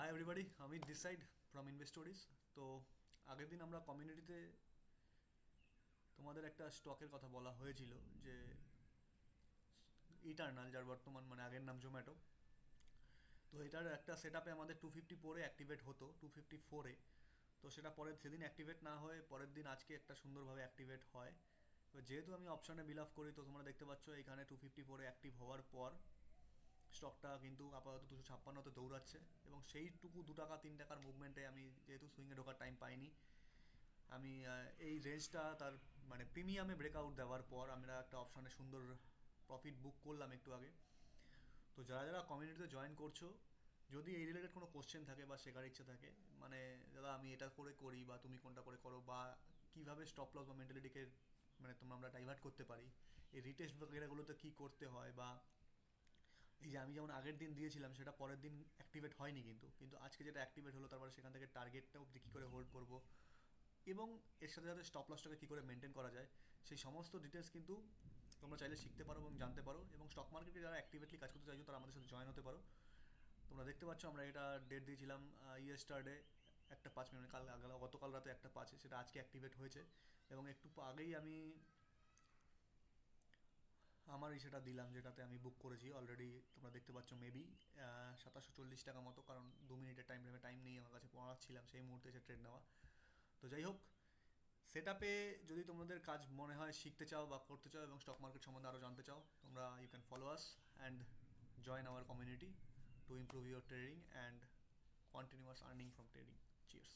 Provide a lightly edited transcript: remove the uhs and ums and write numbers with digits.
High everybody, আমি this side from ইনভেস্টোরিজ। তো আগের দিন আমরা কমিউনিটিতে তোমাদের একটা স্টকের কথা বলা হয়েছিল, যে ইটার্নাল, যার বর্তমান মানে আগের নাম জোম্যাটো। তো এটার একটা সেট আপে আমাদের 254-এ অ্যাক্টিভেট হতো, 254-এ। তো সেটা পরের সেদিন অ্যাক্টিভেট না হয়ে পরের দিন আজকে একটা সুন্দরভাবে অ্যাক্টিভেট হয়। এবার যেহেতু আমি অপশানে বিল আপ করি, তো তোমরা দেখতে পাচ্ছ এখানে 254-এ অ্যাক্টিভ হওয়ার পর স্টকটা কিন্তু আপাতত 256-তে দৌড়াচ্ছে। এবং সেইটুকু 2 টাকা 3 টাকার মুভমেন্টে আমি যেহেতু সুইংয়ে ঢোকার টাইম পাইনি, আমি এই রেঞ্জটা তার মানে প্রিমিয়ামে ব্রেকআউট দেওয়ার পর আমরা একটা অপশানে সুন্দর প্রফিট বুক করলাম একটু আগে। তো যারা যারা কমিউনিটিতে জয়েন করছো, যদি এই রিলেটেড কোনো কোশ্চেন থাকে বা শেখার ইচ্ছে থাকে, মানে দাদা আমি এটা করে করি বা তুমি কোনটা করে করো, বা কিভাবে স্টপ লস বা মেন্টালিটিকে মানে তোমরা আমরা ডাইভার্ট করতে পারি, এই রিটেস্ট বগেরাগুলোতে কী করতে হয়, বা এই যে আমি যেমন আগের দিন দিয়েছিলাম সেটা পরের দিন অ্যাক্টিভেট হয়নি, কিন্তু কিন্তু আজকে যেটা অ্যাক্টিভেট হলো, তারপরে সেখান থেকে টার্গেটটা অবধি কী করে হোল্ড করব, এবং এর সাথে সাথে স্টপ লসটাকে কী করে মেনটেন করা যায়, সেই সমস্ত ডিটেলস কিন্তু তোমরা চাইলে শিখতে পারো এবং জানতে পারো। এবং স্টক মার্কেটে যারা অ্যাক্টিভেটলি কাজ করতে চাইছো তারা আমাদের সাথে জয়েন হতে পারো। তোমরা দেখতে পাচ্ছ আমরা এটা ডেট দিয়েছিলাম ইয়েস্টারডে 1:05, গতকাল রাতে 1:05, সেটা আজকে অ্যাক্টিভেট হয়েছে। এবং একটু আগেই আমি আমার সেটা দিলাম, যেটাতে আমি বুক করেছি অলরেডি। তোমরা দেখতে পাচ্ছ মেবি 2740 টাকা মতো, কারণ 2 মিনিটের টাইম ফ্রেমে টাইম নেই আমার কাছে, পড়াচ্ছিলাম সেই মুহূর্তে এসে ট্রেড নেওয়া। তো যাই হোক, সেট আপে যদি তোমাদের কাজ মনে হয় শিখতে চাও বা করতে চাও এবং স্টক মার্কেট সম্বন্ধে আরও জানতে চাও, তোমরা you can follow us and join our community to improve your trading and continuous earning from trading. Cheers.